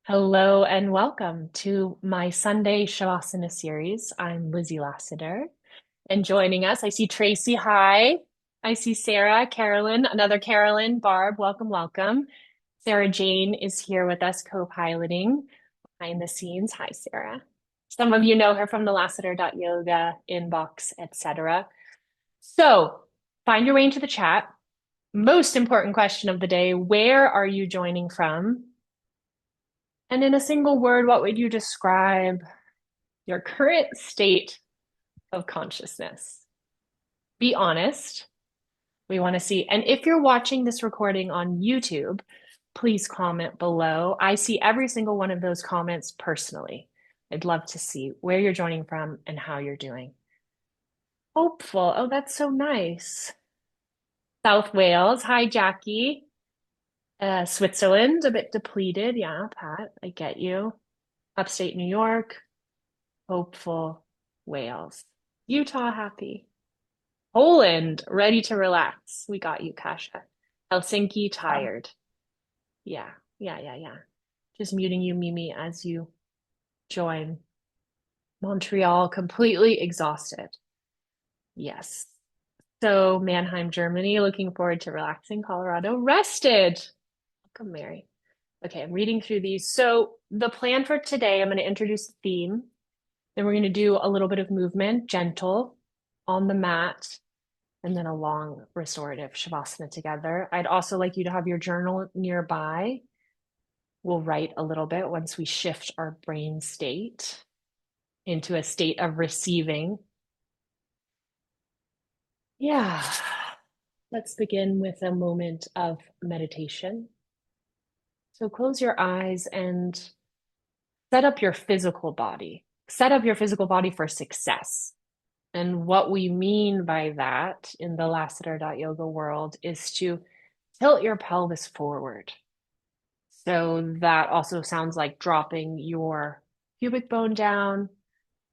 Hello and welcome to my Sunday Savasana series. I'm Lizzie Lasater, and joining us, I see Tracy. Hi. I see Sarah, Carolyn, another Carolyn, Barb. Welcome, welcome. Sarah Jane is here with us, co-piloting behind the scenes. Hi, Sarah. Some of you know her from the Lasater.yoga inbox, etc. So find your way into the chat. Most important question of the day, where are you joining from? And in a single word, what would you describe your current state of consciousness? Be honest. We want to see. And if you're watching this recording on YouTube, please comment below. I see every single one of those comments personally. I'd love to see where you're joining from and how you're doing. Hopeful. Oh, that's so nice. South Wales. Hi, Jackie. Switzerland, a bit depleted. Yeah, Pat, I get you. Upstate New York. Hopeful. Wales. Utah, happy. Poland, ready to relax. We got you, Kasha. Helsinki, tired. Yeah, yeah. Just muting you, Mimi, as you join. Montreal, completely exhausted. Yes. So, Mannheim, Germany, looking forward to relaxing. Colorado, rested. Welcome, Mary. Okay, I'm reading through these. So, the plan for today, I'm going to introduce the theme. Then we're going to do a little bit of movement, gentle, on the mat, and then a long restorative shavasana together. I'd also like you to have your journal nearby. We'll write a little bit once we shift our brain state into a state of receiving. Yeah. Let's begin with a moment of meditation. So close your eyes and set up your physical body. Set up your physical body for success. And what we mean by that in the Lasater.yoga world is to tilt your pelvis forward. So that also sounds like dropping your pubic bone down.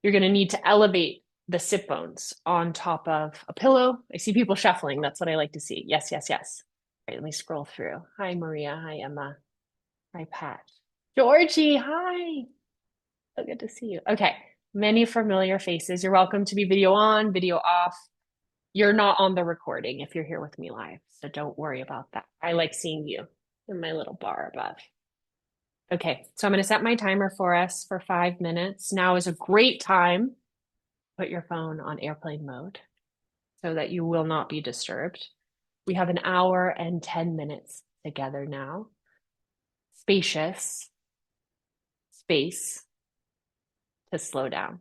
You're going to need to elevate the sit bones on top of a pillow. I see people shuffling. That's what I like to see. Yes, yes, yes. All right, let me scroll through. Hi, Maria. Hi, Emma. Hi, Pat. Georgie, hi. So good to see you. Okay, many familiar faces. You're welcome to be video on, video off. You're not on the recording if you're here with me live, so don't worry about that. I like seeing you in my little bar above. Okay, so I'm going to set my timer for us for 5 minutes. Now is a great time to put your phone on airplane mode so that you will not be disturbed. We have an hour and 10 minutes together now. Spacious space to slow down.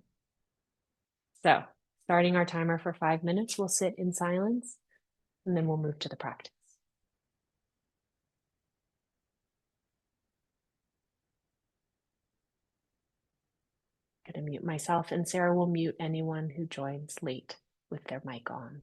So, starting our timer for 5 minutes, we'll sit in silence and then we'll move to the practice. I'm going to mute myself, and Sarah will mute anyone who joins late with their mic on.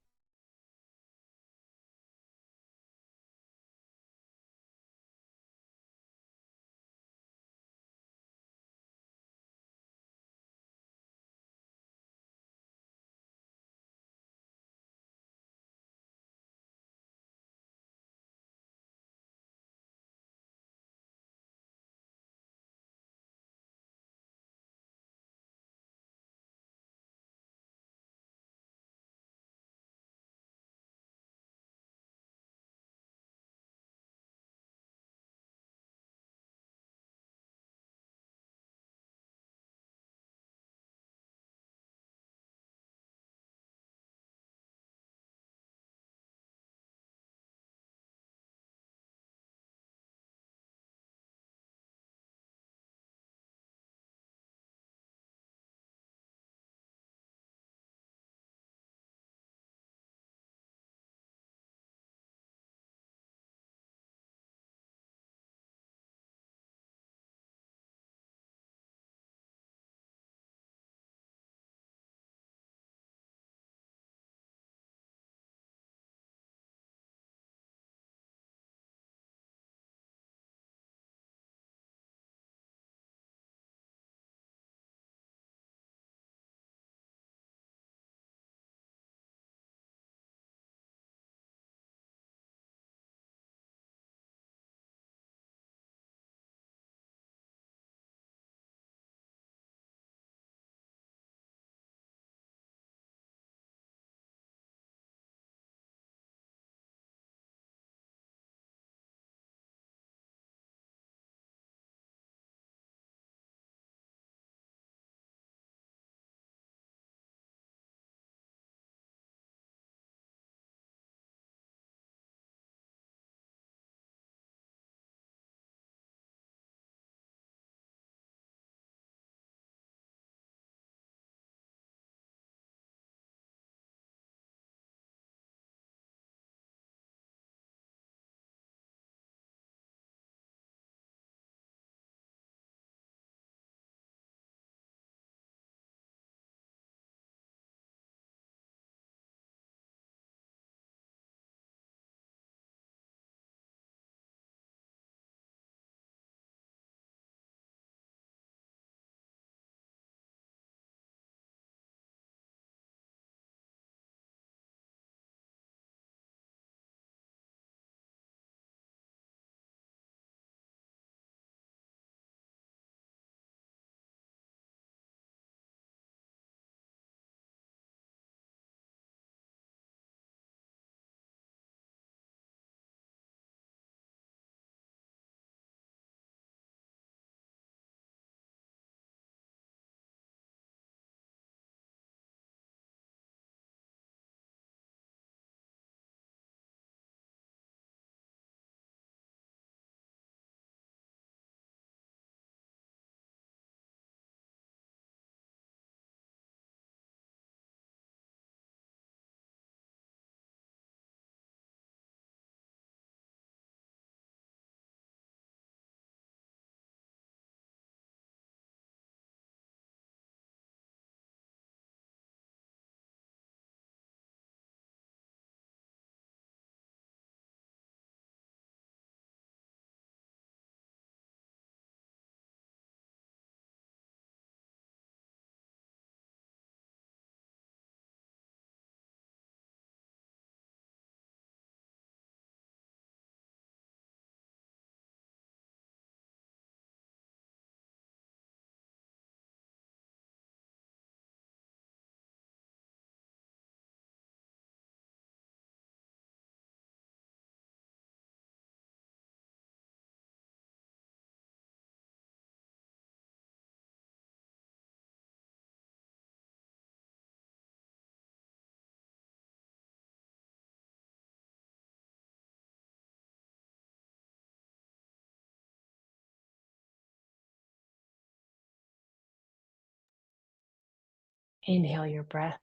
Inhale your breath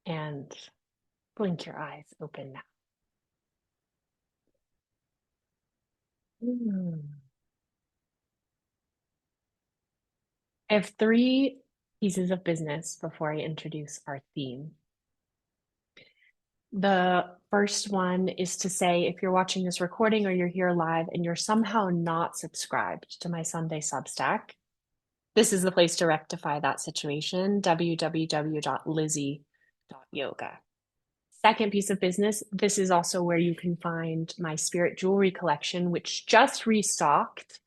and blink your eyes open now. Mm. I have three pieces of business before I introduce our theme. The first one is to say if you're watching this recording or you're here live and you're somehow not subscribed to my Sunday Substack, this is the place to rectify that situation, www.lizzie.yoga. Second piece of business, this is also where you can find my spirit jewelry collection, which just restocked.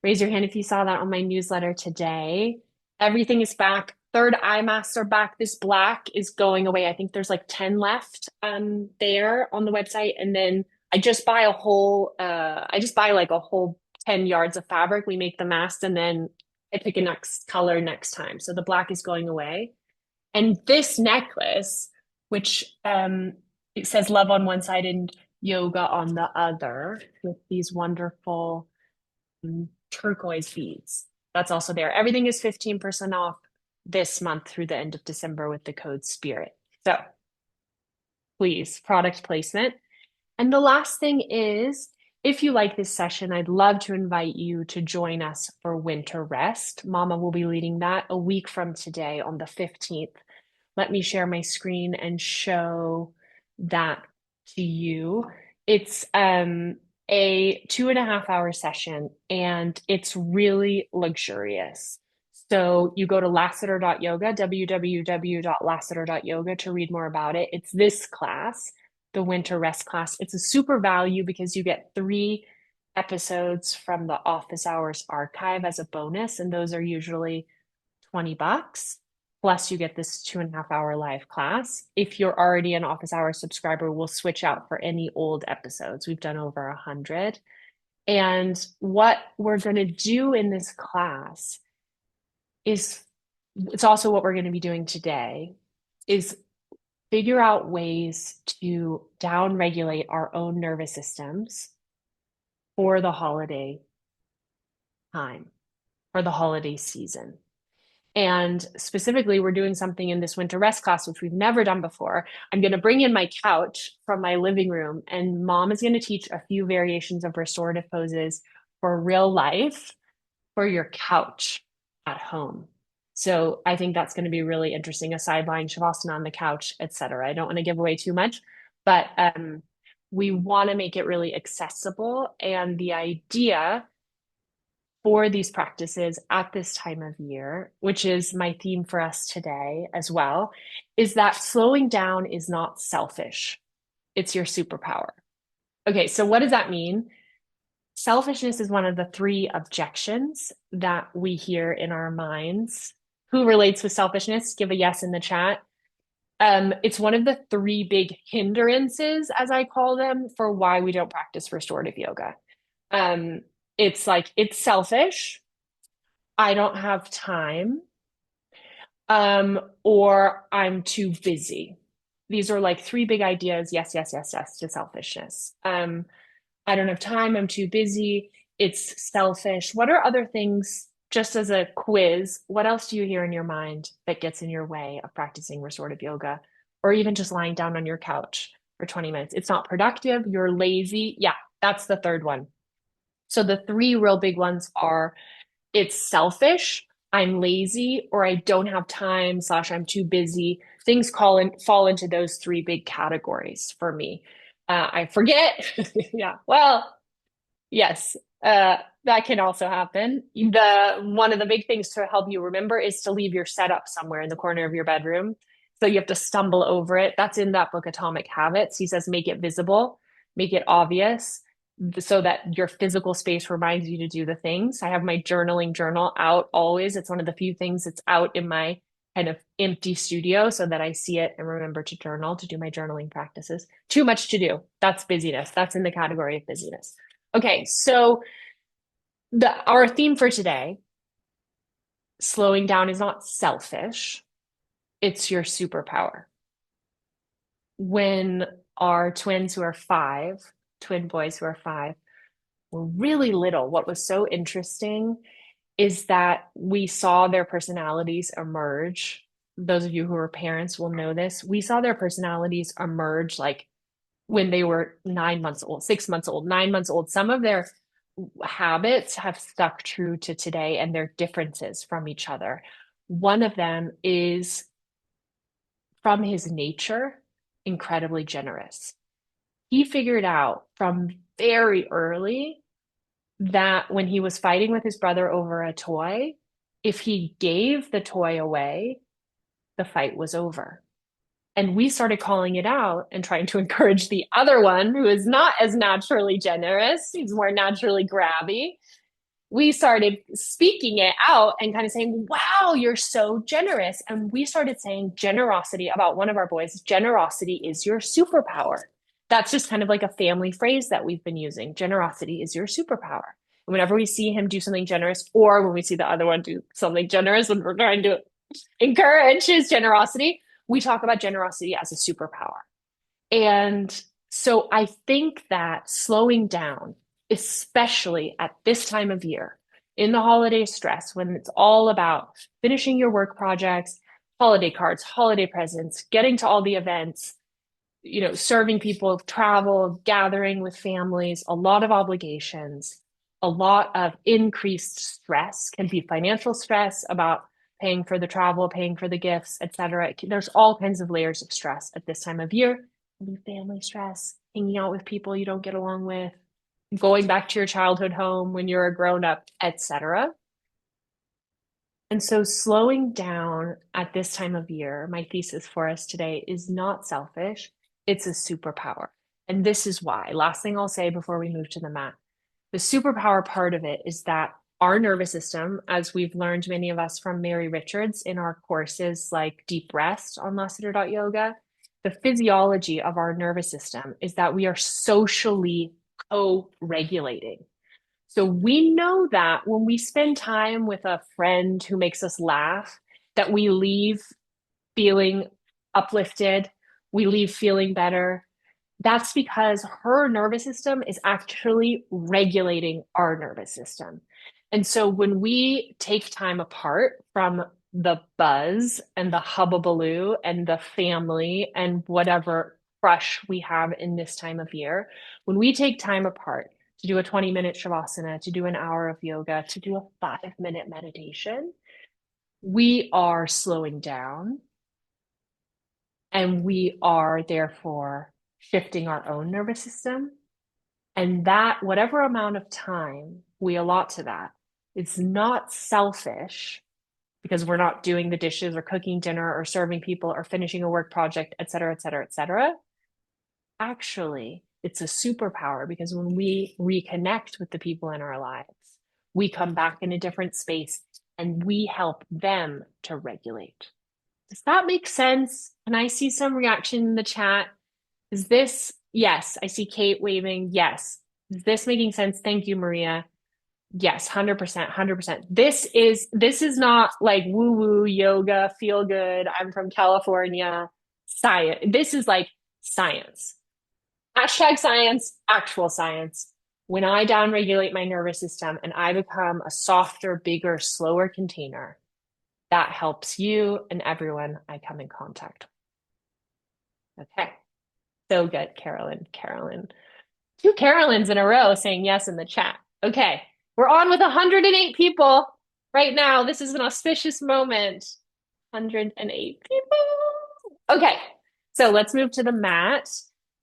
Raise your hand if you saw that on my newsletter today. Everything is back. Third eye masks are back. This black is going away. I think there's like 10 left there on the website. And then I just buy like a whole 10 yards of fabric. We make the mask and then I pick a next color next time. So the black is going away. And this necklace, which it says love on one side and yoga on the other, with these wonderful turquoise beads. That's also there. Everything is 15% off this month through the end of December with the code SPIRIT. So please, product placement. And the last thing is, if you like this session, I'd love to invite you to join us for winter rest. Mama will be leading that a week from today on the 15th. Let me share my screen and show that to you. It's a 2.5 hour session and it's really luxurious. So you go to lasater.yoga, www.lasater.yoga to read more about it. It's this class, the winter rest class. It's a super value because you get 3 episodes from the office hours archive as a bonus, and those are usually $20. Plus, you get this 2.5 hour live class. If you're already an office hour subscriber, we'll switch out for any old episodes. We've done over 100. And what we're going to do in this class is, it's also what we're going to be doing today, is figure out ways to down regulate our own nervous systems for the holiday time, for the holiday season. And specifically, we're doing something in this winter rest class, which we've never done before. I'm going to bring in my couch from my living room, and mom is going to teach a few variations of restorative poses for real life for your couch at home. So I think that's going to be really interesting, a sideline shavasana on the couch, etc. I don't want to give away too much, but we want to make it really accessible. And the idea for these practices at this time of year, which is my theme for us today as well, is that slowing down is not selfish. It's your superpower. Okay, so what does that mean? Selfishness is one of the 3 objections that we hear in our minds. Who relates with selfishness? Give a yes in the chat. It's one of the 3 big hindrances, as I call them, for why we don't practice restorative yoga. It's like, it's selfish. I don't have time. Or I'm too busy. These are like 3 big ideas. Yes, yes, yes, yes to selfishness. I don't have time. I'm too busy. It's selfish. What are other things, just as a quiz, what else do you hear in your mind that gets in your way of practicing restorative yoga or even just lying down on your couch for 20 minutes? It's not productive. You're lazy. Yeah, that's the third one. So the 3 real big ones are it's selfish, I'm lazy, or I don't have time, slash, I'm too busy. Things fall into those 3 big categories for me. I forget. Yeah. Well, yes, that can also happen. One of the big things to help you remember is to leave your setup somewhere in the corner of your bedroom. So you have to stumble over it. That's in that book, Atomic Habits. He says, make it visible, make it obvious, so that your physical space reminds you to do the things. I have my journaling journal out always. It's one of the few things that's out in my kind of empty studio so that I see it and remember to journal, to do my journaling practices. Too much to do. That's busyness. That's in the category of busyness. Okay, so our theme for today, slowing down is not selfish, it's your superpower. When our twins who are 5, twin boys who are 5, were really little, what was so interesting is that we saw their personalities emerge those of you who are parents will know this. We saw their personalities emerge like when they were 9 months old, 6 months old, 9 months old. Some of their habits have stuck true to today and their differences from each other. One of them is from his nature, incredibly generous. He figured out from very early that when he was fighting with his brother over a toy, if he gave the toy away, the fight was over. And we started calling it out and trying to encourage the other one who is not as naturally generous, he's more naturally grabby. We started speaking it out and kind of saying, wow, you're so generous. And we started saying generosity about one of our boys. Generosity is your superpower. That's just kind of like a family phrase that we've been using. Generosity is your superpower. And whenever we see him do something generous, or when we see the other one do something generous, when we're trying to encourage his generosity, we talk about generosity as a superpower. And so I think that slowing down, especially at this time of year, in the holiday stress, when it's all about finishing your work projects, holiday cards, holiday presents, getting to all the events, serving people, travel, gathering with families, a lot of obligations, a lot of increased stress, can be financial stress about paying for the travel, paying for the gifts, etc. There's all kinds of layers of stress at this time of year. Family stress, hanging out with people you don't get along with, going back to your childhood home when you're a grown up, etc. And so slowing down at this time of year, my thesis for us today is not selfish, it's a superpower. And this is why. Last thing I'll say before we move to the mat. The superpower part of it is that our nervous system, as we've learned, many of us from Mary Richards in our courses like Deep Rest on Lasater.yoga, the physiology of our nervous system is that we are socially co-regulating. So we know that when we spend time with a friend who makes us laugh, that we leave feeling uplifted, we leave feeling better. That's because her nervous system is actually regulating our nervous system. And so when we take time apart from the buzz and the hubbubaloo and the family and whatever crush we have in this time of year, when we take time apart to do a 20-minute Shavasana, to do an hour of yoga, to do a 5-minute meditation, we are slowing down and we are therefore shifting our own nervous system. And that, whatever amount of time we allot to that, it's not selfish because we're not doing the dishes or cooking dinner or serving people or finishing a work project, et cetera, et cetera, et cetera. Actually, it's a superpower because when we reconnect with the people in our lives, we come back in a different space and we help them to regulate. Does that make sense? Can I see some reaction in the chat? Is this, yes, I see Kate waving. Yes. Is this making sense? Thank you, Maria. Yes, 100%, 100%. This is not like woo-woo yoga, feel good. I'm from California. Science. This is like science. Hashtag science, actual science. When I downregulate my nervous system and I become a softer, bigger, slower container, that helps you and everyone I come in contact with. Okay. So good, Carolyn. Carolyn. 2 Carolyns in a row saying yes in the chat. Okay. We're on with 108 people right now. This is an auspicious moment. 108 people. Okay. So let's move to the mat.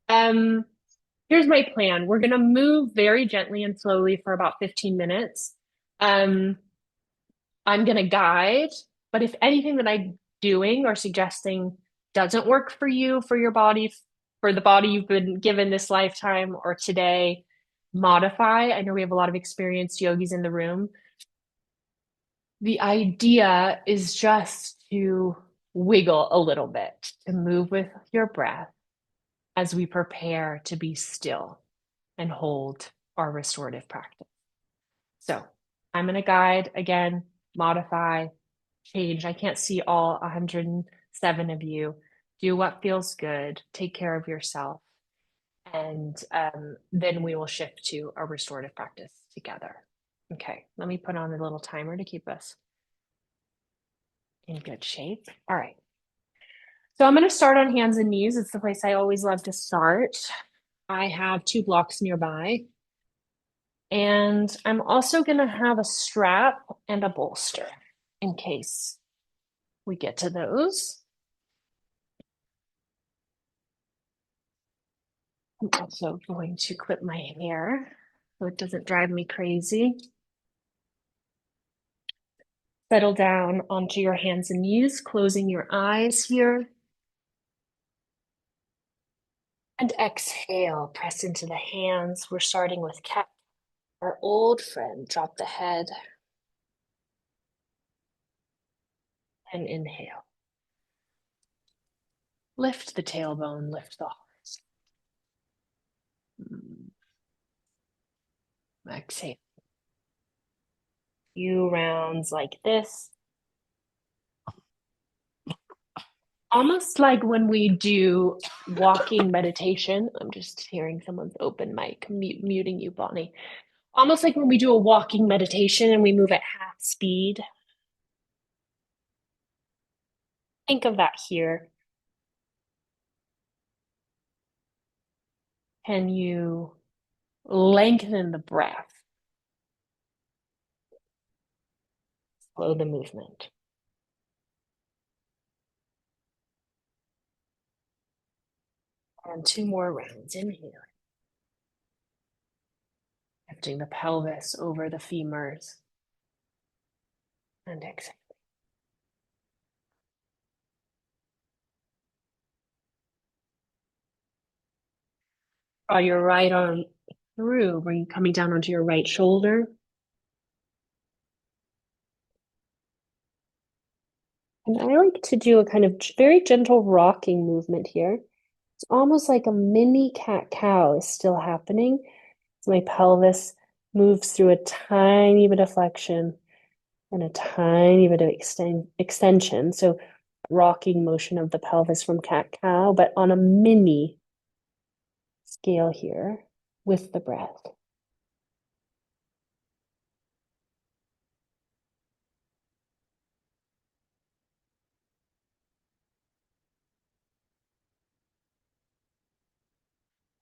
Here's my plan. We're going to move very gently and slowly for about 15 minutes. I'm going to guide, but if anything that I'm doing or suggesting doesn't work for you, for your body, for the body you've been given this lifetime or today, modify. I know we have a lot of experienced yogis in the room. The idea is just to wiggle a little bit, to move with your breath as we prepare to be still and hold our restorative practice. So I'm going to guide again, modify, change. I can't see all 107 of you. Do what feels good. Take care of yourself. And then we will shift to a restorative practice together. Okay, let me put on a little timer to keep us in good shape. All right, So I'm going to start on hands and knees. It's the place I always love to start. I have two blocks nearby. And I'm also going to have a strap and a bolster in case we get to those. I'm also going to clip my hair so it doesn't drive me crazy. Settle down onto your hands and knees, closing your eyes here. And exhale, press into the hands. We're starting with cat, our old friend. Drop the head and inhale. Lift the tailbone, lift the heart. Exhale. Few rounds like this. Almost like when we do walking meditation. I'm just hearing someone's open mic, muting you, Bonnie. Almost like when we do a walking meditation and we move at half speed. Think of that here. Can you lengthen the breath? Slow the movement. And two more rounds. Inhale. Lifting the pelvis over the femurs. And exhale. Draw your right arm through. Bring coming down onto your right shoulder. And I like to do a kind of very gentle rocking movement here. It's almost like a mini cat-cow is still happening. So my pelvis moves through a tiny bit of flexion and a tiny bit of extension. So rocking motion of the pelvis from cat-cow, but on a mini scale here with the breath.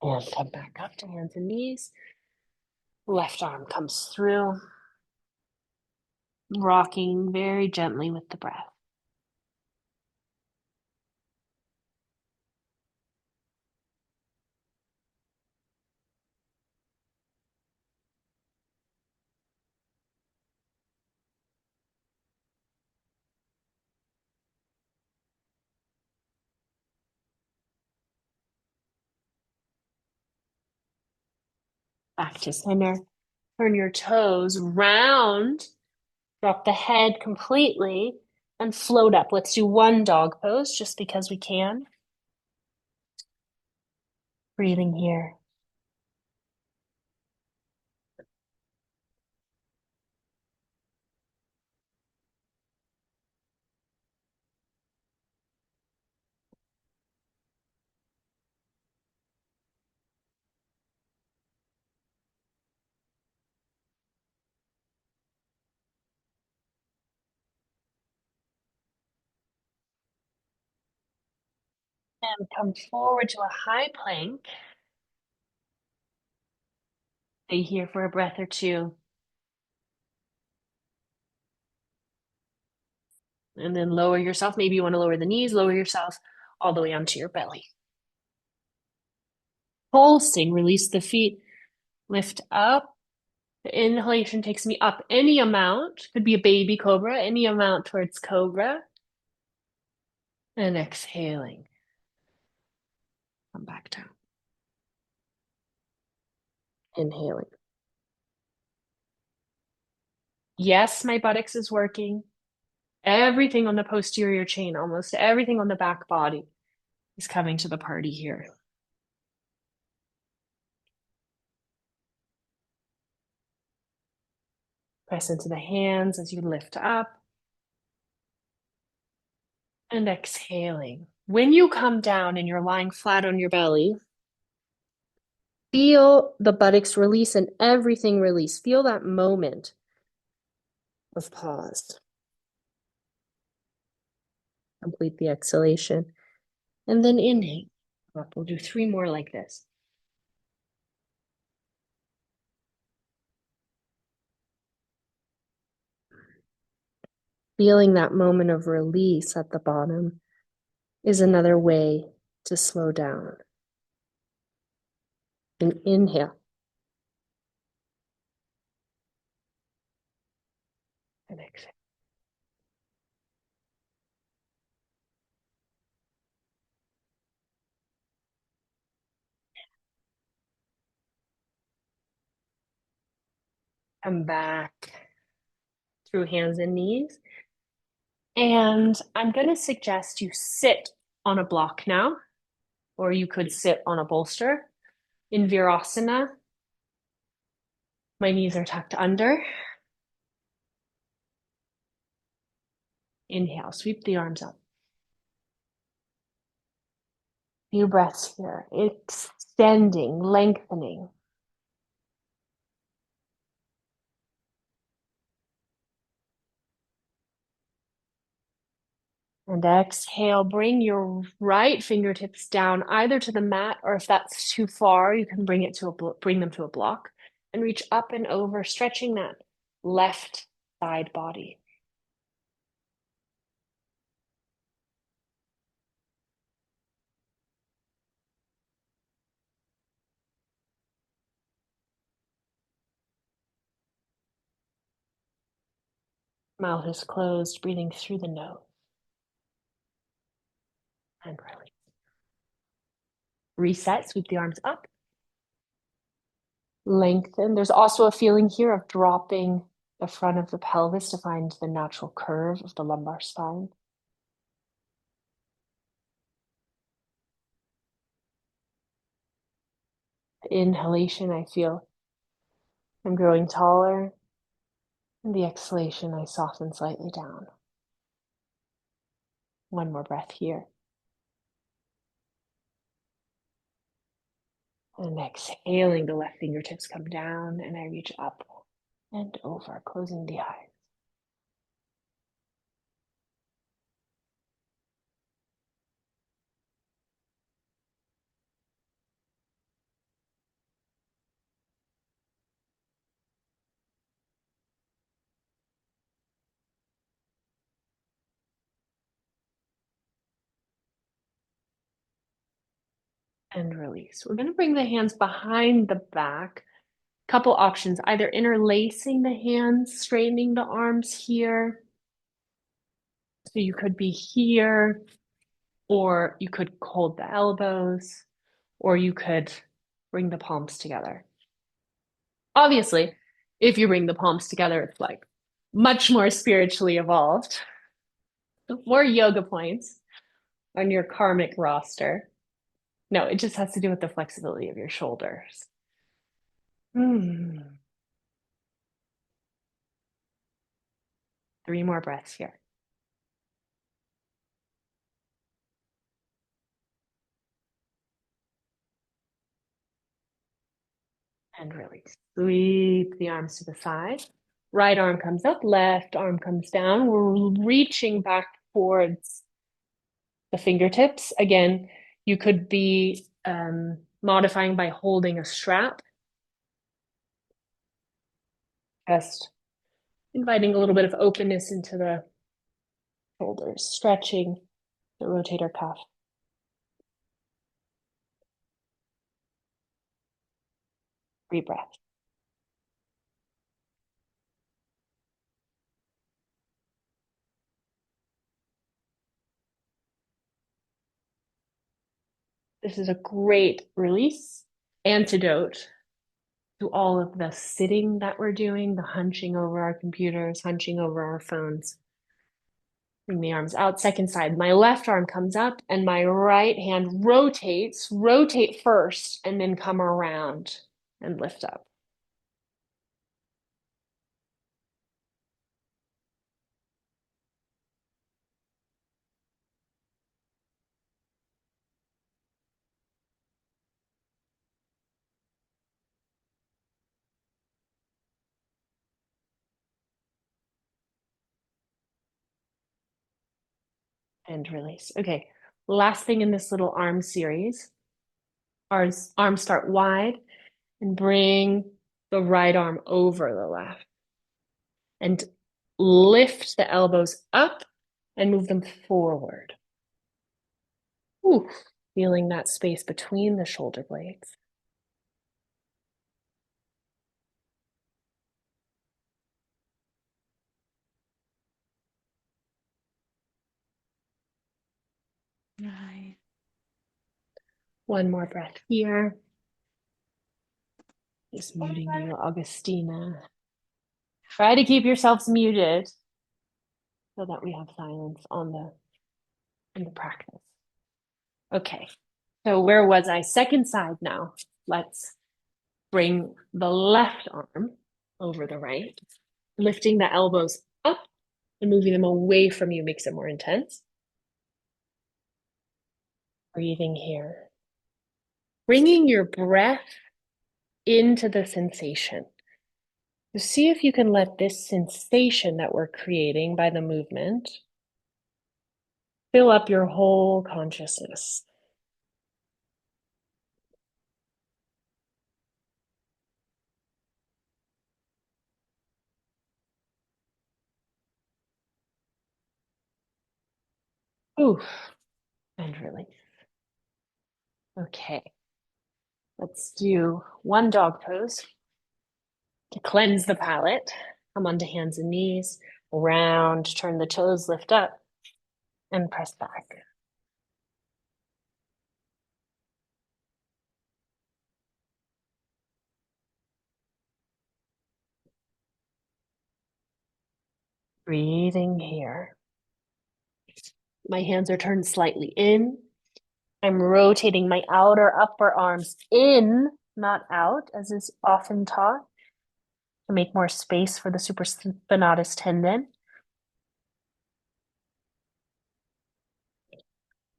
And come back up to hands and knees. Left arm comes through, rocking very gently with the breath. Back to center. Turn your toes round, drop the head completely, and float up. Let's do one dog pose just because we can. Breathing here. And come forward to a high plank. Stay here for a breath or two. And then lower yourself. Maybe you want to lower the knees, lower yourself all the way onto your belly. Pulsing, release the feet, lift up. The inhalation takes me up any amount. Could be a baby cobra, any amount towards cobra. And exhaling. Come back down. Inhaling. Yes, my buttocks is working. Everything on the posterior chain, almost everything on the back body is coming to the party here. Press into the hands as you lift up. And exhaling. When you come down and you're lying flat on your belly, feel the buttocks release and everything release. Feel that moment of pause. Complete the exhalation. And then inhale up. We'll do three more like this. Feeling that moment of release at the bottom is another way to slow down. And inhale. And exhale. Come back through hands and knees. And I'm going to suggest you sit on a block now, or you could sit on a bolster in Virasana. My knees are tucked under. Inhale, sweep the arms up. Few breaths here, extending, lengthening. And exhale, bring your right fingertips down either to the mat, or if that's too far, you can bring them to a block and reach up and over, stretching that left side body. Mouth is closed, breathing through the nose. And release. Reset, sweep the arms up. Lengthen. There's also a feeling here of dropping the front of the pelvis to find the natural curve of the lumbar spine. Inhalation, I feel I'm growing taller. And the exhalation, I soften slightly down. One more breath here. And exhaling, the left fingertips come down and I reach up and over, closing the eyes. And release. We're going to bring the hands behind the back. Couple options, either interlacing the hands, straightening the arms here. So you could be here, or you could hold the elbows, or you could bring the palms together. Obviously, if you bring the palms together, it's like much more spiritually evolved. More yoga points on your karmic roster. No, it just has to do with the flexibility of your shoulders. Hmm. Three more breaths here. And release. Sweep the arms to the side. Right arm comes up, left arm comes down. We're reaching back towards the fingertips. Again, you could be modifying by holding a strap. Just inviting a little bit of openness into the shoulders, stretching the rotator cuff. Deep breath. This is a great release antidote to all of the sitting that we're doing, the hunching over our computers, hunching over our phones. Bring the arms out, second side. My left arm comes up and my right hand rotates. Rotate first and then come around and lift up. And release. Okay, Last thing in this little arm series, our arms start wide and bring the right arm over the left and lift the elbows up and move them forward. Ooh, feeling that space between the shoulder blades. Nice. One more breath here. Just muting you, Augustina. Try to keep yourselves muted so that we have silence on in the practice. Okay, so where was I? Second side now. Let's bring the left arm over the right, lifting the elbows up and moving them away from you makes it more intense. Breathing here. Bringing your breath into the sensation. So see if you can let this sensation that we're creating by the movement fill up your whole consciousness. Oof, and release. Okay, let's do one dog pose to cleanse the palate. Come onto hands and knees, round, turn the toes, lift up, and press back. Breathing here. My hands are turned slightly in. I'm rotating my outer upper arms in, not out, as is often taught, to make more space for the supraspinatus tendon.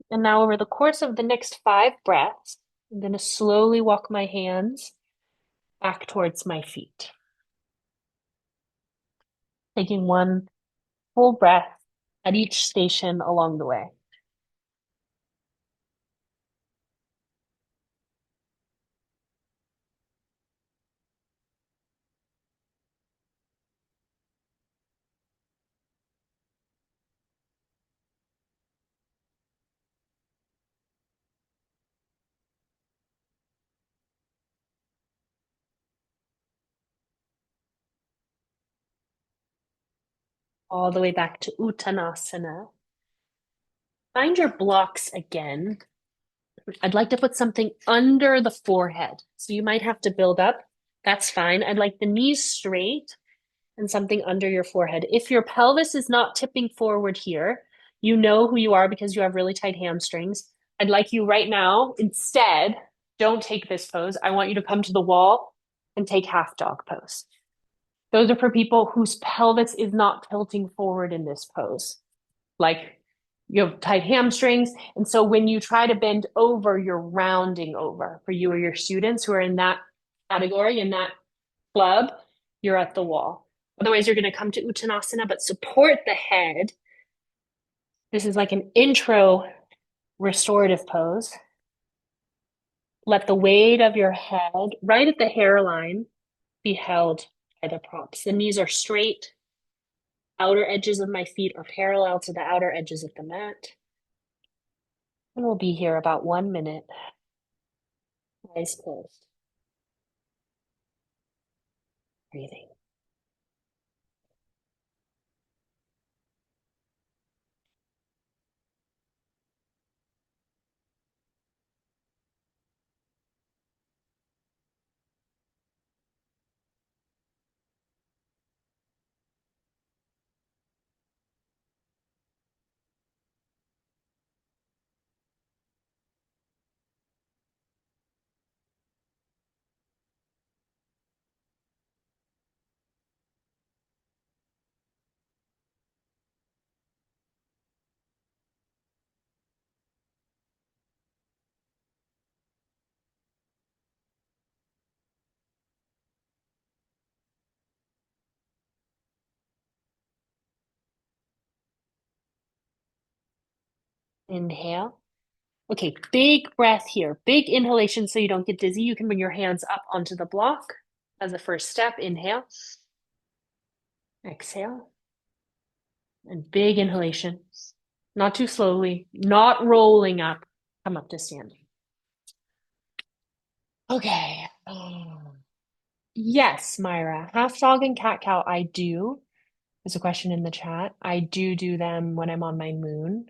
And now over the course of the next 5 breaths, I'm going to slowly walk my hands back towards my feet. Taking one full breath at each station along the way. All the way back to Uttanasana. Find your blocks again. I'd like to put something under the forehead. So you might have to build up. That's fine. I'd like the knees straight and something under your forehead. If your pelvis is not tipping forward here, you know who you are because you have really tight hamstrings. I'd like you right now, instead, don't take this pose. I want you to come to the wall and take half dog pose. Those are for people whose pelvis is not tilting forward in this pose. Like you have tight hamstrings. And so when you try to bend over, you're rounding over. For you or your students who are in that category, in that club, you're at the wall. Otherwise, you're going to come to Uttanasana, but support the head. This is like an intro restorative pose. Let the weight of your head right at the hairline be held by the props. The knees are straight. Outer edges of my feet are parallel to the outer edges of the mat. And we'll be here about 1 minute. Eyes closed. Breathing. Inhale. Okay, big breath here. Big inhalation so you don't get dizzy. You can bring your hands up onto the block as a first step. Inhale, exhale, and big inhalation. Not too slowly, not rolling up. Come up to standing. Okay. Yes, Myra. Half dog and cat cow, I do. There's a question in the chat. I do them when I'm on my moon.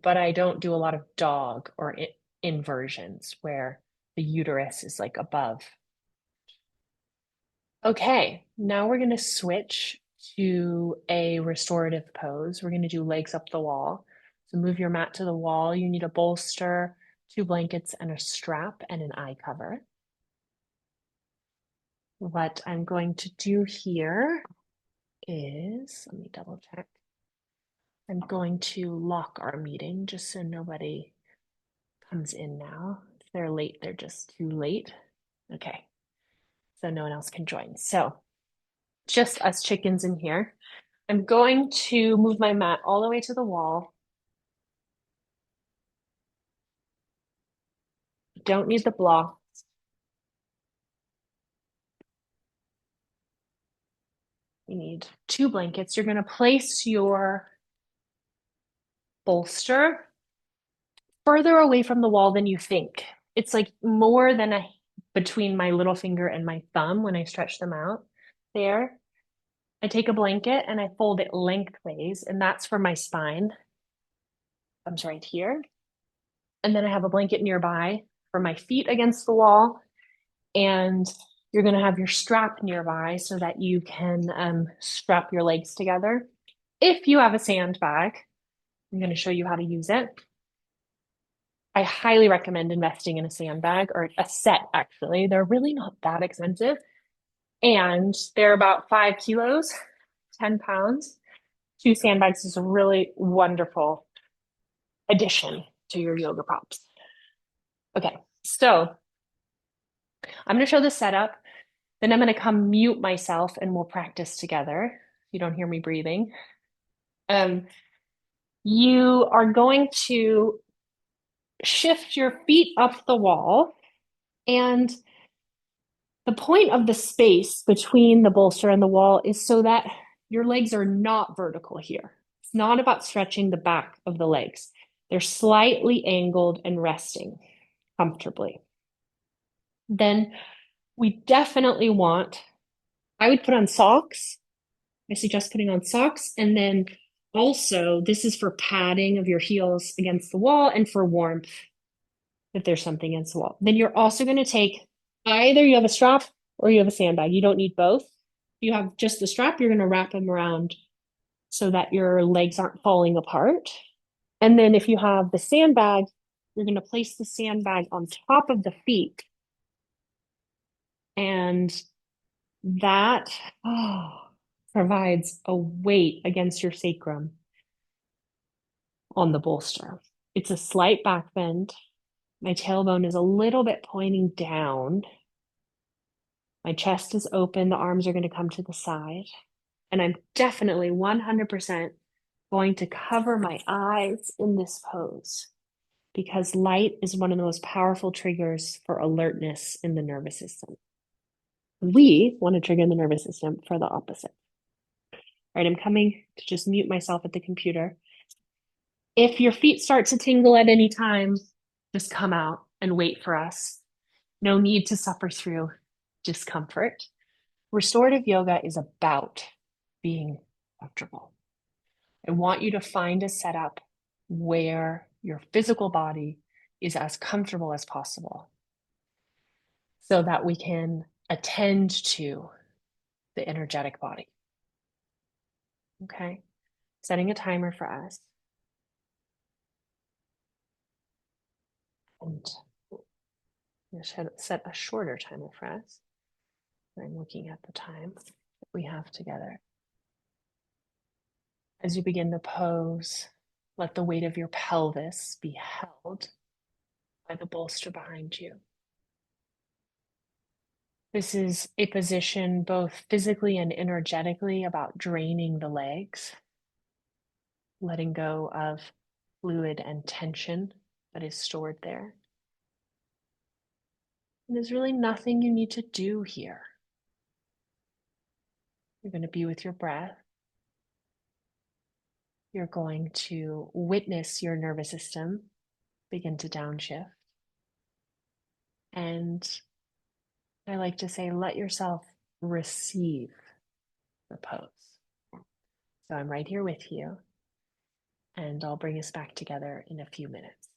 But I don't do a lot of dog or inversions where the uterus is like above. Okay, now we're going to switch to a restorative pose. We're going to do legs up the wall. So move your mat to the wall. You need a bolster, two blankets, and a strap and an eye cover. What I'm going to do here is, let me double check. I'm going to lock our meeting just so nobody comes in now. If they're late, they're just too late. Okay, so no one else can join. So just us chickens in here. I'm going to move my mat all the way to the wall. Don't need the block. You need two blankets. You're going to place your bolster further away from the wall than you think. It's like more than between my little finger and my thumb when I stretch them out. There. I take a blanket and I fold it lengthways, and that's for my spine. Comes right here. And then I have a blanket nearby for my feet against the wall. And you're going to have your strap nearby so that you can strap your legs together. If you have a sandbag, I'm going to show you how to use it. I highly recommend investing in a sandbag or a set, actually. They're really not that expensive. And they're about 5 kilos, 10 pounds. Two sandbags is a really wonderful addition to your yoga props. Okay, so I'm going to show the setup. Then I'm going to come mute myself and we'll practice together. You don't hear me breathing. You are going to shift your feet up the wall. And the point of the space between the bolster and the wall is so that your legs are not vertical here. It's not about stretching the back of the legs. They're slightly angled and resting comfortably. Then we definitely want, I would put on socks. I suggest putting on socks. And then also, this is for padding of your heels against the wall and for warmth if there's something against the wall. Then you're also going to take either you have a strap or you have a sandbag. You don't need both. If you have just the strap, you're going to wrap them around so that your legs aren't falling apart. And then if you have the sandbag, you're going to place the sandbag on top of the feet. And that provides a weight against your sacrum on the bolster. It's a slight back bend. My tailbone is a little bit pointing down. My chest is open. The arms are going to come to the side. And I'm definitely 100% going to cover my eyes in this pose because light is one of the most powerful triggers for alertness in the nervous system. We want to trigger the nervous system for the opposite. All right, I'm coming to just mute myself at the computer. If your feet start to tingle at any time, just come out and wait for us. No need to suffer through discomfort. Restorative yoga is about being comfortable. I want you to find a setup where your physical body is as comfortable as possible so that we can attend to the energetic body. Okay, setting a timer for us. And I'm going to set a shorter timer for us. I'm looking at the time that we have together. As you begin the pose, let the weight of your pelvis be held by the bolster behind you. This is a position both physically and energetically about draining the legs, letting go of fluid and tension that is stored there. And there's really nothing you need to do here. You're going to be with your breath. You're going to witness your nervous system begin to downshift. And I like to say, let yourself receive the pose. So I'm right here with you, and I'll bring us back together in a few minutes.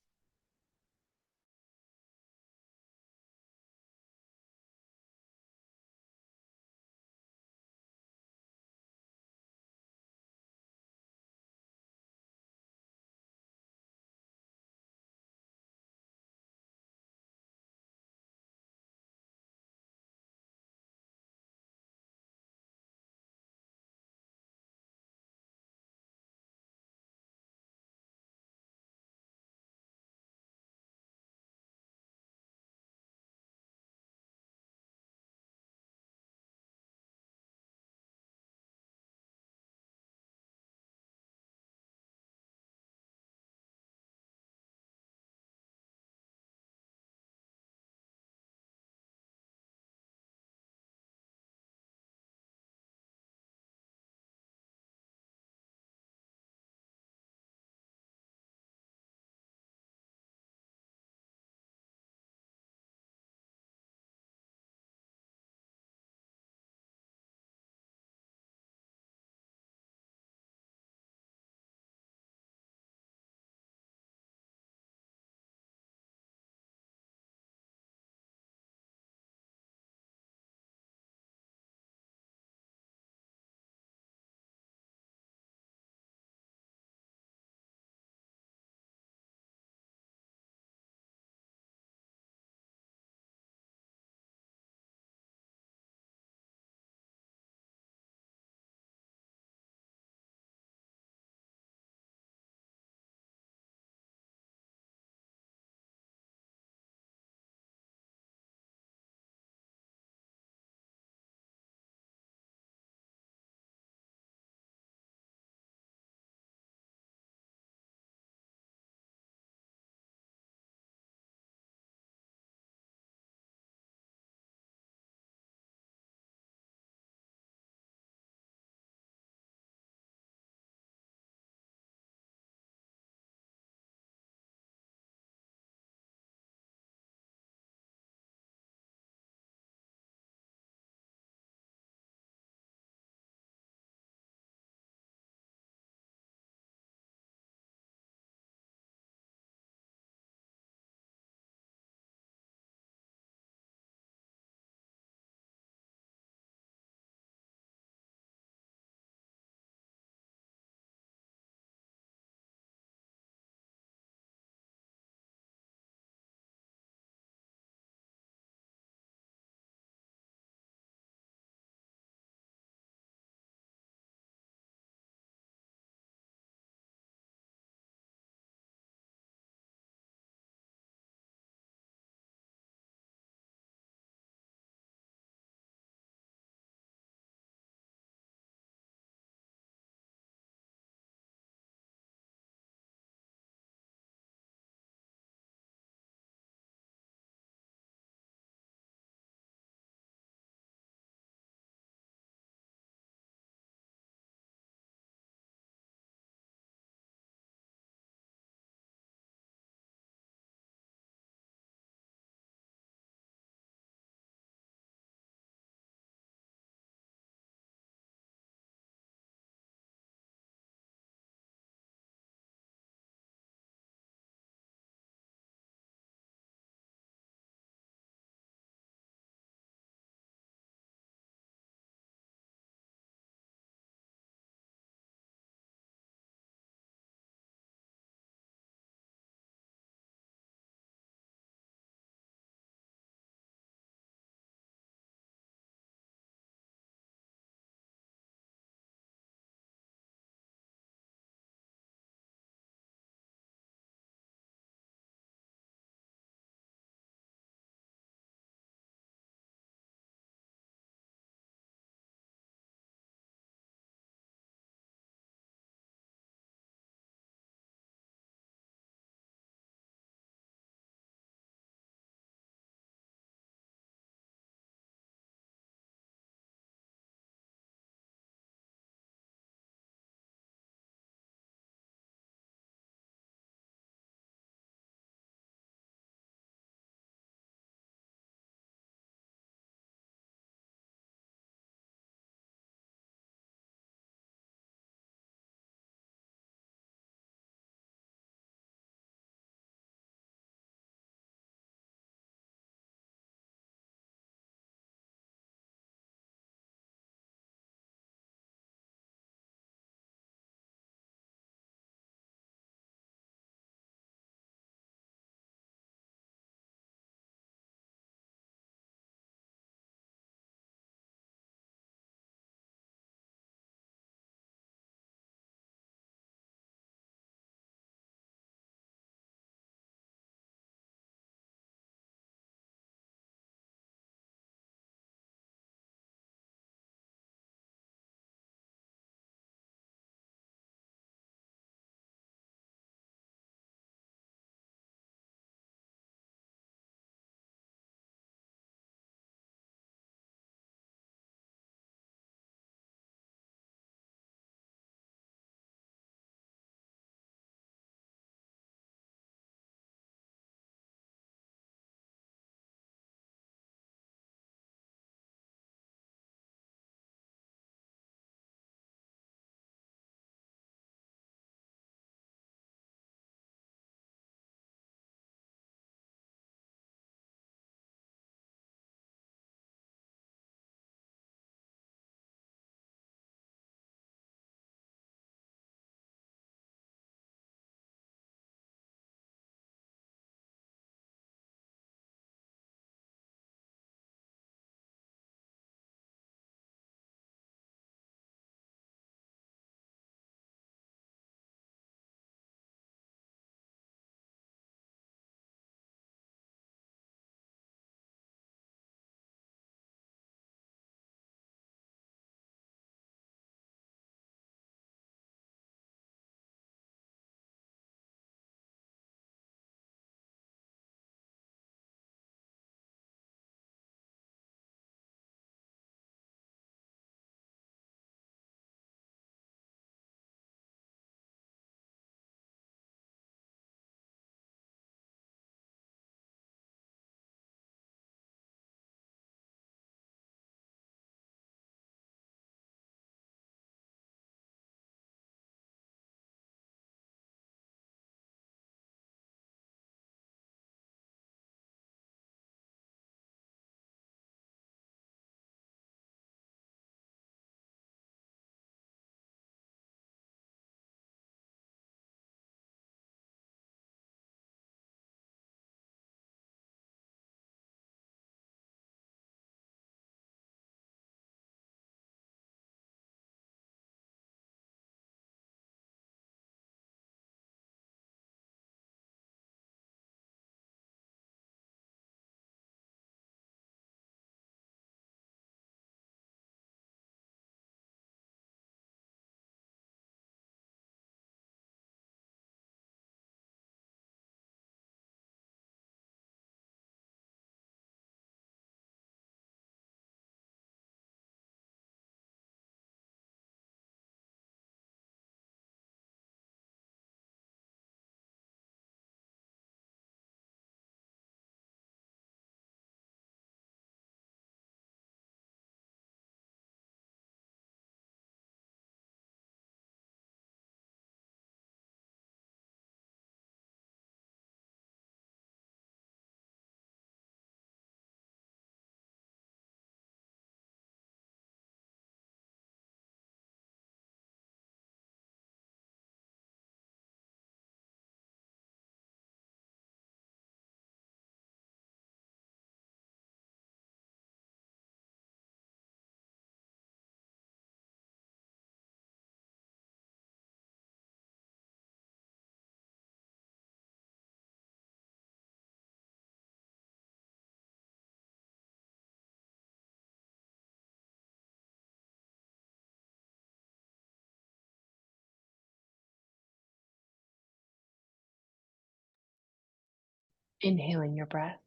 Inhaling your breath.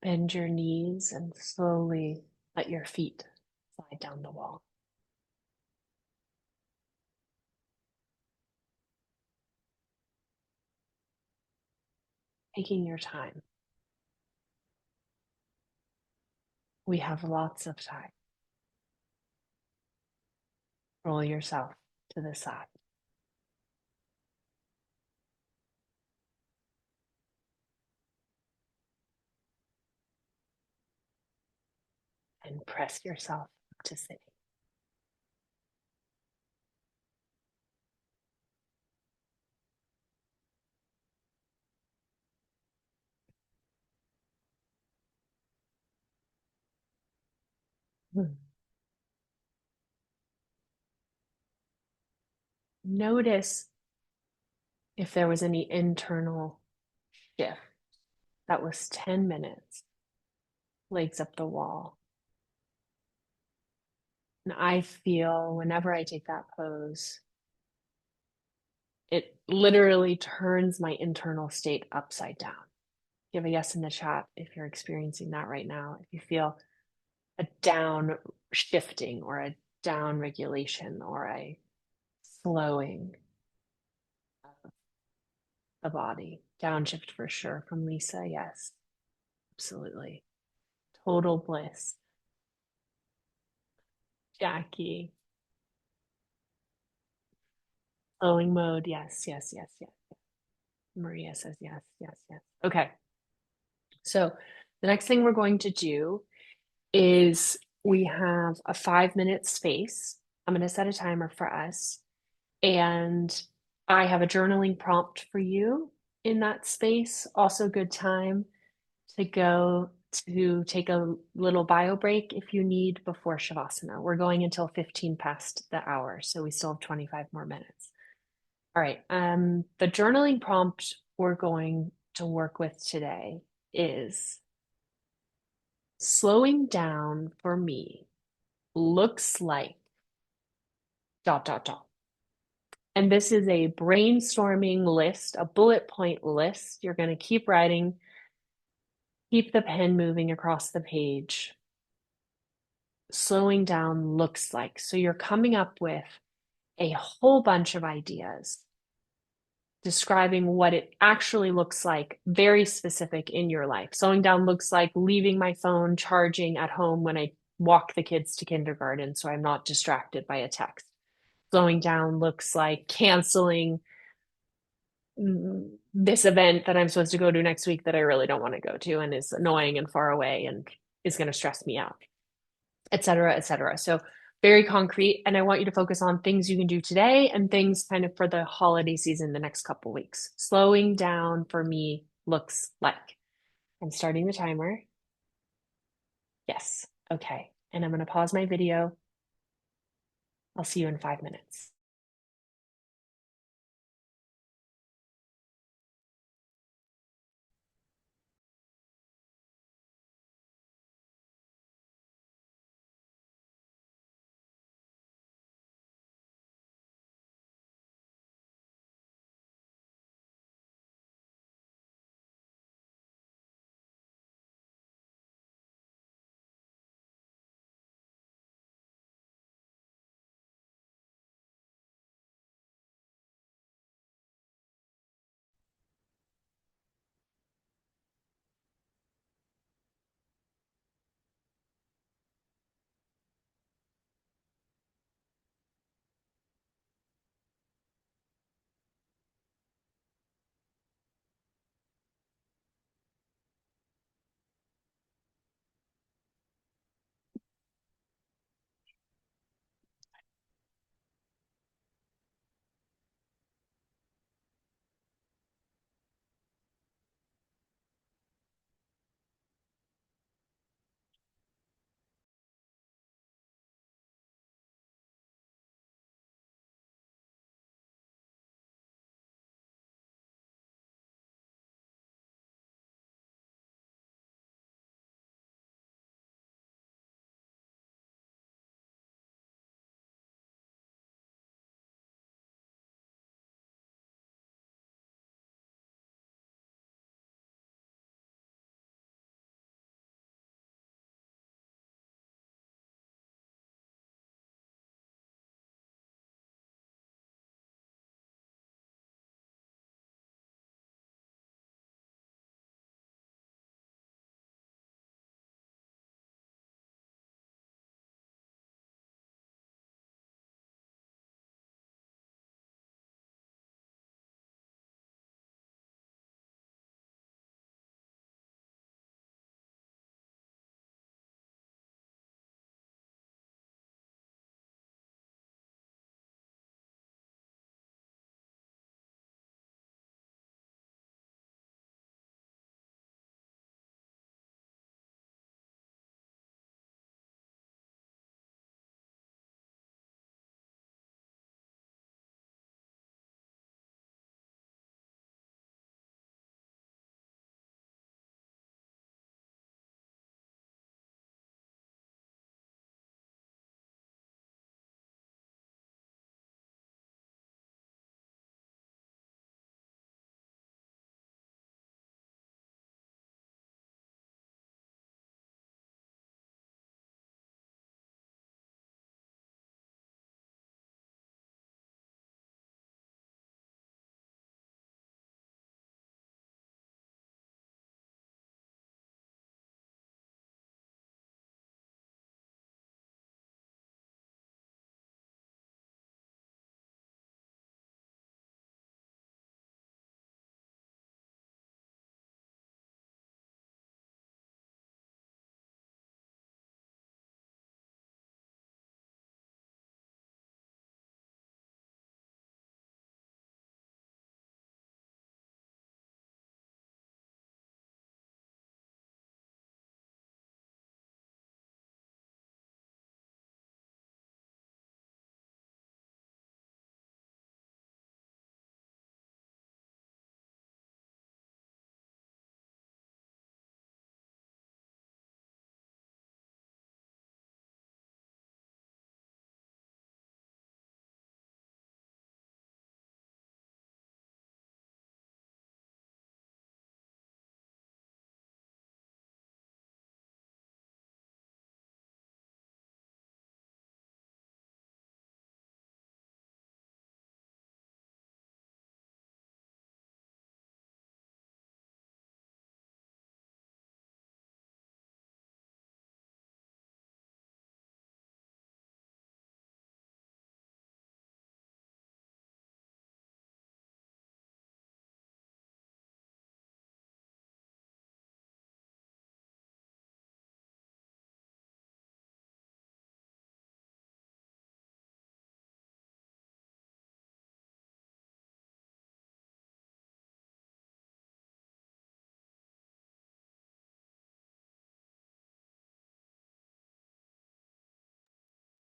Bend your knees and slowly let your feet slide down the wall. Taking your time. We have lots of time. Roll yourself to the side and press yourself up to sitting. Notice if there was any internal shift. That was 10 minutes, legs up the wall. And I feel whenever I take that pose, it literally turns my internal state upside down. Give a yes in the chat if you're experiencing that right now. If you feel a down shifting or a down regulation or a slowing of the body. Downshift for sure from Lisa. Yes, absolutely. Total bliss. Jackie. Flowing mode. Yes, yes, yes, yes. Maria says yes, yes, yes. Okay. So the next thing we're going to do is we have a 5-minute space. I'm going to set a timer for us. And I have a journaling prompt for you in that space. Also, good time to go to take a little bio break if you need before Shavasana. We're going until 15 past the hour, so we still have 25 more minutes. All right. The journaling prompt we're going to work with today is slowing down for me looks like dot, dot, dot. And this is a brainstorming list, a bullet point list. You're going to keep writing, keep the pen moving across the page. Slowing down looks like. So you're coming up with a whole bunch of ideas describing what it actually looks like, very specific in your life. Slowing down looks like leaving my phone charging at home when I walk the kids to kindergarten so I'm not distracted by a text. Slowing down looks like canceling this event that I'm supposed to go to next week that I really don't want to go to and is annoying and far away and is going to stress me out, et cetera, et cetera. So very concrete. And I want you to focus on things you can do today and things kind of for the holiday season, the next couple weeks. Slowing down for me looks like. I'm starting the timer. Yes. Okay. And I'm going to pause my video. I'll see you in 5 minutes.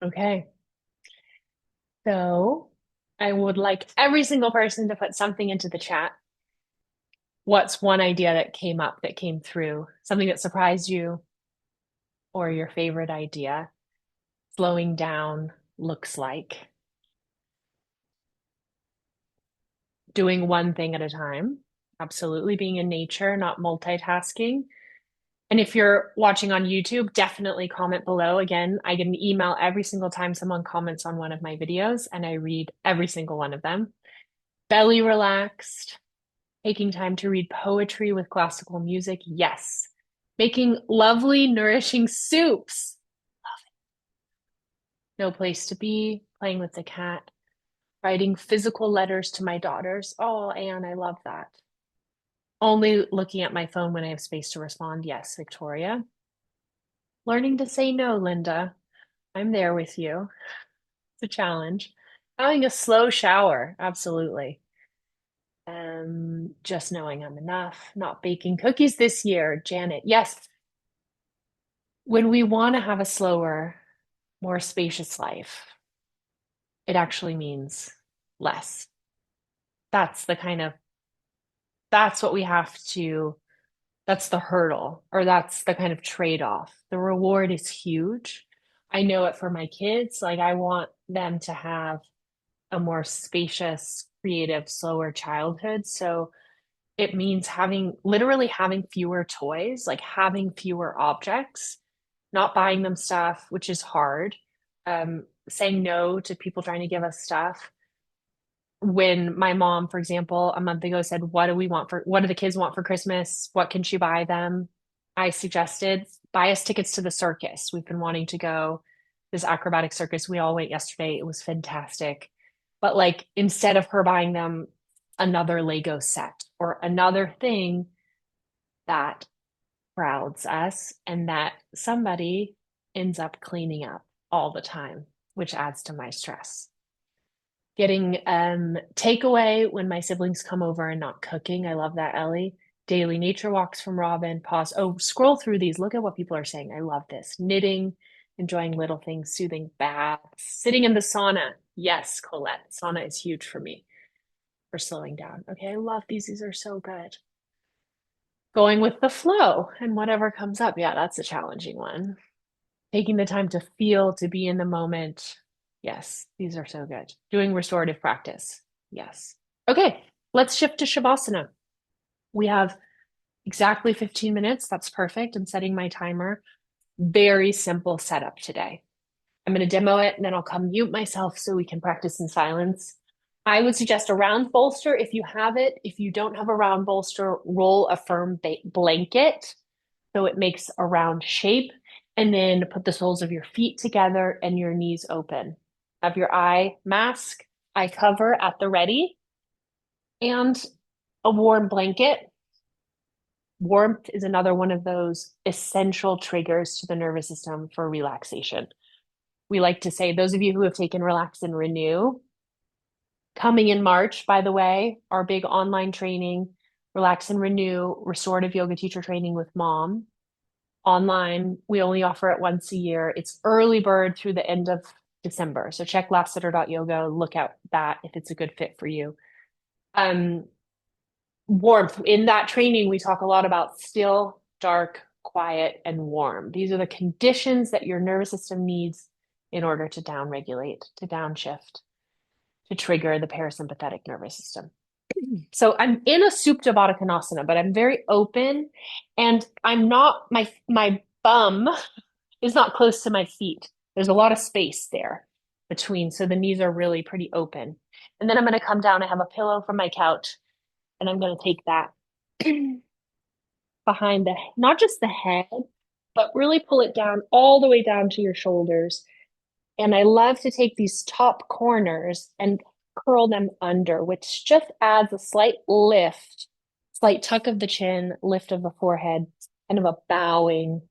Okay. So I would like every single person to put something into the chat. What's one idea that came up, that came through, something that surprised you, or your favorite idea? Slowing down looks like doing one thing at a time. Absolutely being in nature, not multitasking. And if you're watching on YouTube, definitely comment below. Again, I get an email every single time someone comments on one of my videos, and I read every single one of them. Belly relaxed, taking time to read poetry with classical music. Yes. Making lovely, nourishing soups. No place to be, playing with the cat, writing physical letters to my daughters. Oh, Anne, I love that. Only looking at my phone when I have space to respond. Yes, Victoria. Learning to say no, Linda. I'm there with you. It's a challenge. Having a slow shower. Absolutely. Just knowing I'm enough. Not baking cookies this year. Janet. Yes. When we want to have a slower, more spacious life, it actually means less. That's the kind of, that's what we have to, that's the hurdle, or that's the kind of trade-off. The reward is huge. I know it for my kids. Like, I want them to have a more spacious, creative, slower childhood. So it means having, literally having fewer toys, like having fewer objects, not buying them stuff, which is hard. Saying no to people trying to give us stuff. When my mom, for example, a month ago said, what do the kids want for Christmas? What can she buy them? I suggested buy us tickets to the circus. We've been wanting to go, this acrobatic circus. We all went yesterday. It was fantastic. But like, instead of her buying them another Lego set or another thing that crowds us and that somebody ends up cleaning up all the time, which adds to my stress. Getting takeaway when my siblings come over and not cooking. I love that, Ellie. Daily nature walks from Robin. Pause. Oh, scroll through these. Look at what people are saying. I love this. Knitting, enjoying little things, soothing baths, sitting in the sauna. Yes, Colette. Sauna is huge for me for slowing down. Okay, I love these. These are so good. Going with the flow and whatever comes up. Yeah, that's a challenging one. Taking the time to feel, to be in the moment. Yes, these are so good. Doing restorative practice. Yes. Okay, let's shift to Shavasana. We have exactly 15 minutes. That's perfect. I'm setting my timer. Very simple setup today. I'm going to demo it and then I'll come mute myself so we can practice in silence. I would suggest a round bolster if you have it. If you don't have a round bolster, roll a firm blanket so it makes a round shape. And then put the soles of your feet together and your knees open. Have your eye mask, eye cover at the ready, and a warm blanket. Warmth is another one of those essential triggers to the nervous system for relaxation. We like to say, those of you who have taken Relax and Renew, coming in March, by the way, our big online training, Relax and Renew, restorative yoga teacher training with mom, online. We only offer it once a year. It's early bird through the end of December. So check lasater.yoga, look at that if it's a good fit for you. Um, Warmth. In that training, we talk a lot about still, dark, quiet, and warm. These are the conditions that your nervous system needs in order to downregulate, to downshift, to trigger the parasympathetic nervous system. So I'm in a Supta Baddha Konasana, but I'm very open and I'm not, my bum is not close to my feet. There's a lot of space there between, so the knees are really pretty open. And then I'm going to come down. I have a pillow from my couch, and I'm going to take that behind the, not just the head, but really pull it down all the way down to your shoulders. And I love to take these top corners and curl them under, which just adds a slight lift, slight tuck of the chin, lift of the forehead, kind of a bowing.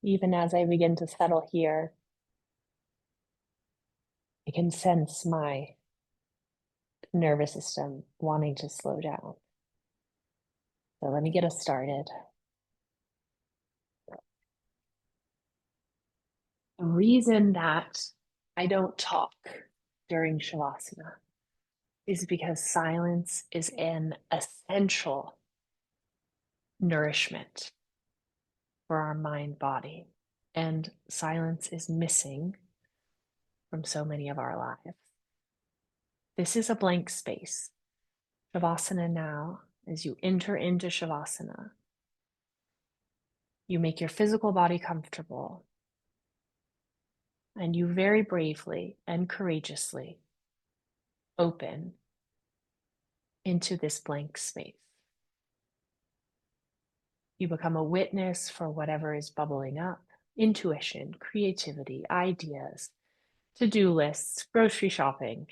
Even as I begin to settle here, I can sense my nervous system wanting to slow down. So let me get us started. The reason that I don't talk during Shavasana is because silence is an essential nourishment for our mind body. And silence is missing from so many of our lives. This is a blank space. Shavasana now, as you enter into Shavasana, you make your physical body comfortable and you very bravely and courageously open into this blank space. You become a witness for whatever is bubbling up: intuition, creativity, ideas, to-do lists, grocery shopping.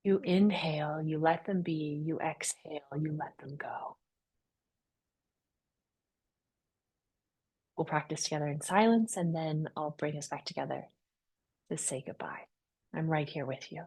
You inhale, you let them be. You exhale, you let them go. We'll practice together in silence, and then I'll bring us back together to say goodbye. I'm right here with you.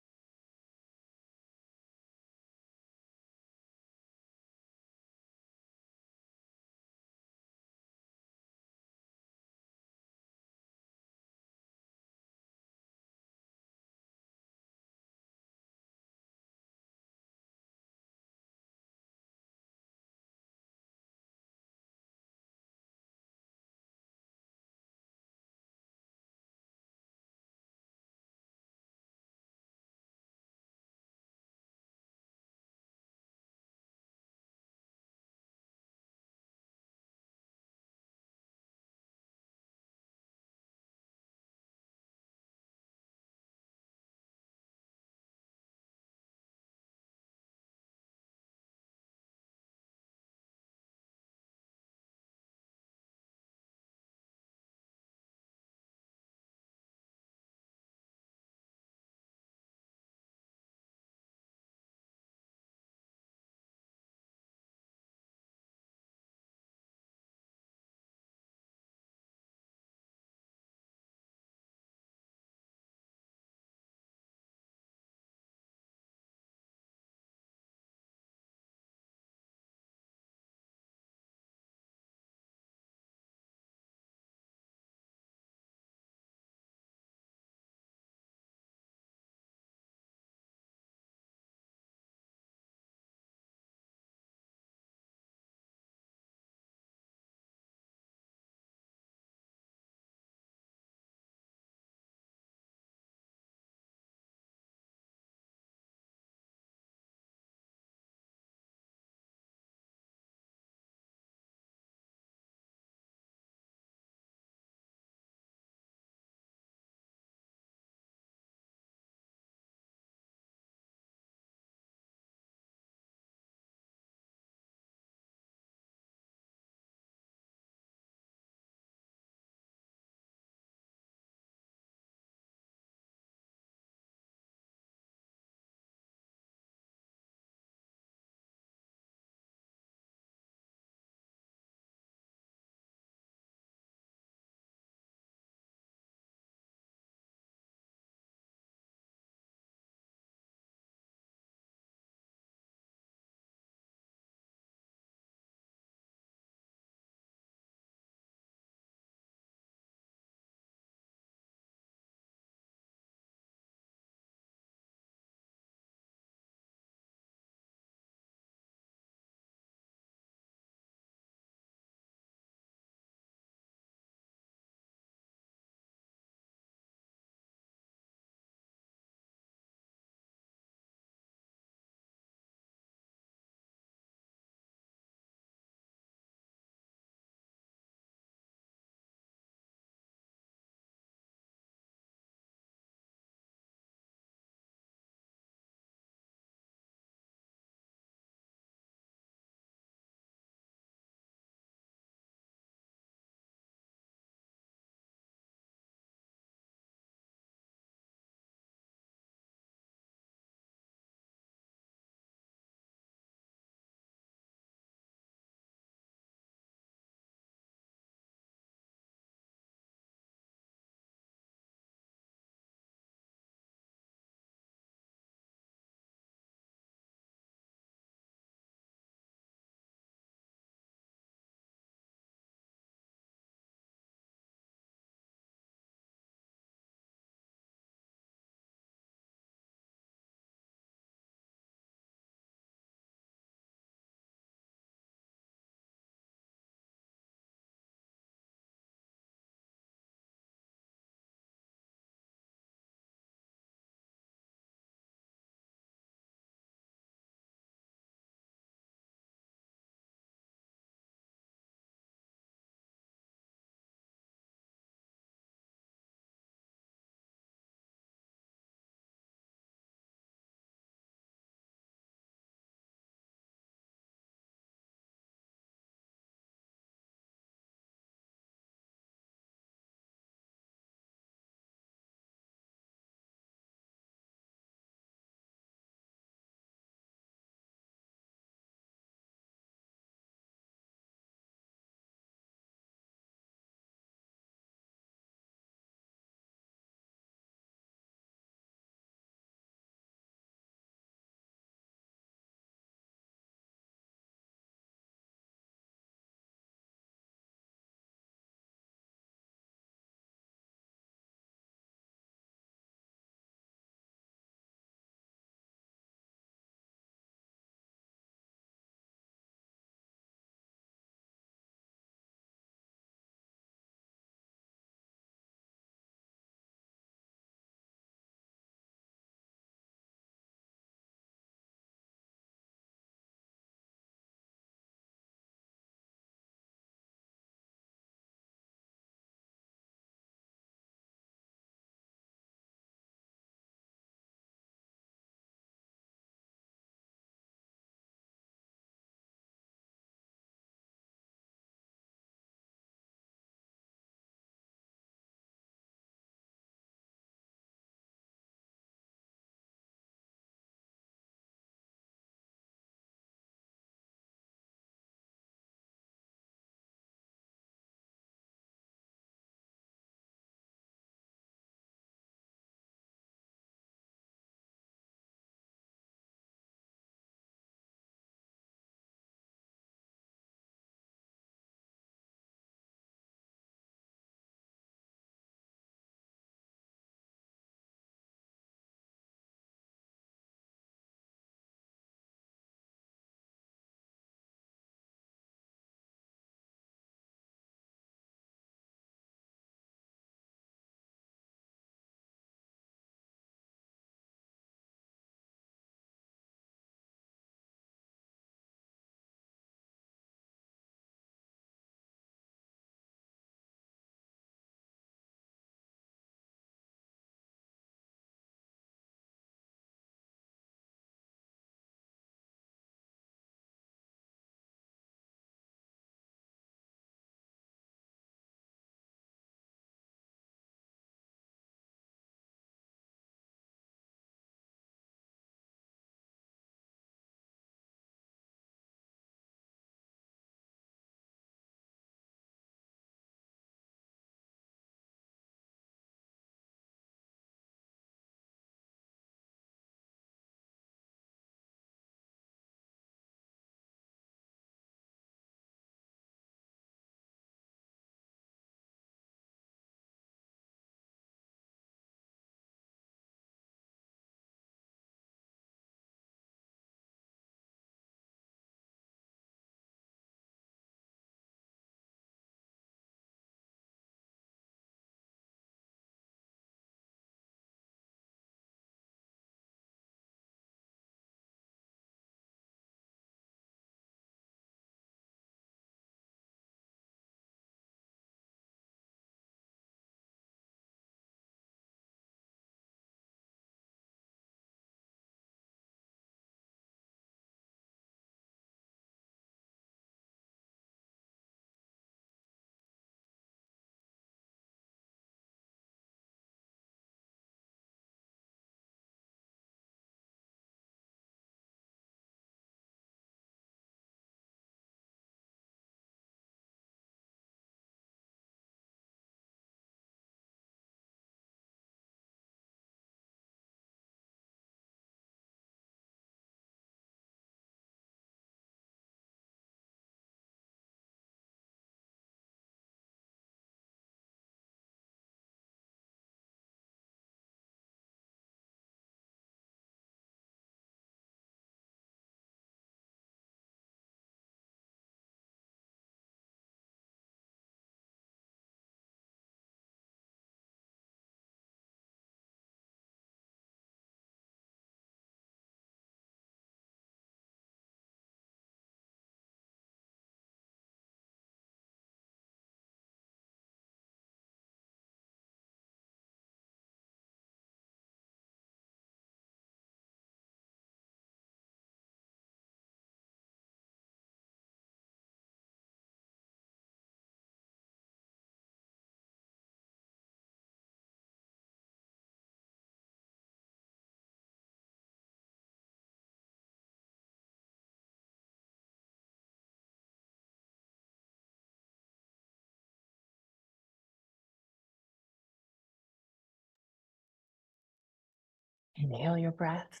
Inhale your breath.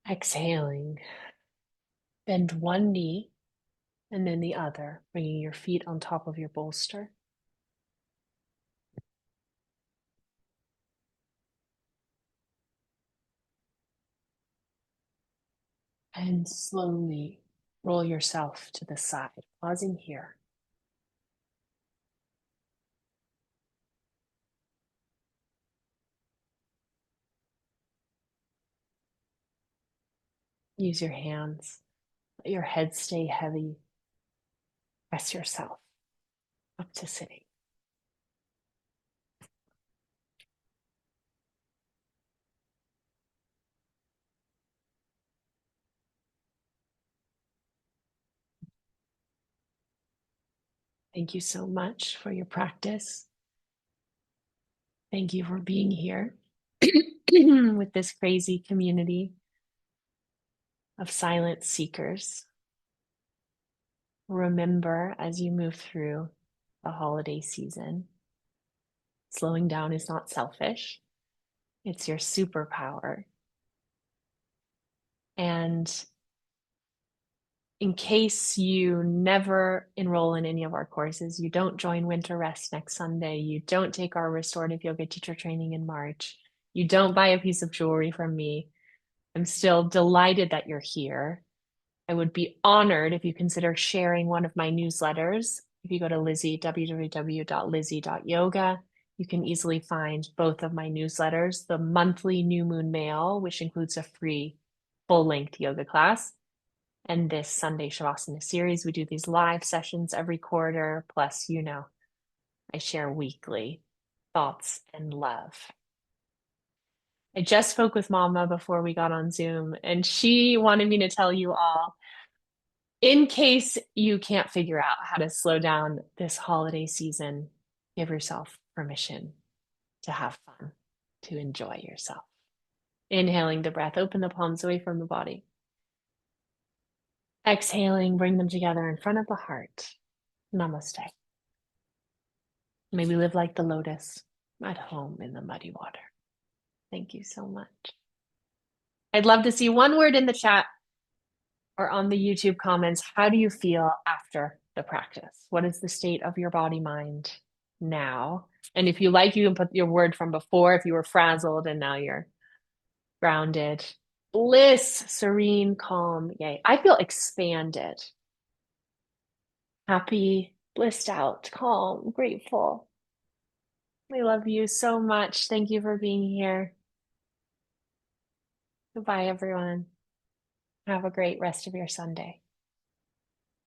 Exhaling. Bend one knee and then the other, bringing your feet on top of your bolster. And slowly roll yourself to the side, pausing here. Use your hands. Let your head stay heavy. Press yourself up to sitting. Thank you so much for your practice. Thank you for being here with this crazy community of silent seekers. Remember, as you move through the holiday season, slowing down is not selfish. It's your superpower. And in case you never enroll in any of our courses, you don't join Winter Rest next Sunday, you don't take our restorative yoga teacher training in March, you don't buy a piece of jewelry from me, I'm still delighted that you're here. I would be honored if you consider sharing one of my newsletters. If you go to www.lizzie.yoga, you can easily find both of my newsletters, the monthly New Moon Mail, which includes a free full-length yoga class, and this Sunday Shavasana series. We do these live sessions every quarter, plus, I share weekly thoughts and love. I just spoke with Mama before we got on Zoom, and she wanted me to tell you all, in case you can't figure out how to slow down this holiday season, give yourself permission to have fun, to enjoy yourself. Inhaling the breath, open the palms away from the body. Exhaling, bring them together in front of the heart. Namaste. May we live like the lotus, at home in the muddy water. Thank you so much. I'd love to see one word in the chat or on the YouTube comments. How do you feel after the practice? What is the state of your body, mind now? And if you like, you can put your word from before if you were frazzled and now you're grounded. Bliss, serene, calm. Yay. I feel expanded, happy, blissed out, calm, grateful. We love you so much. Thank you for being here. Goodbye, everyone. Have a great rest of your Sunday.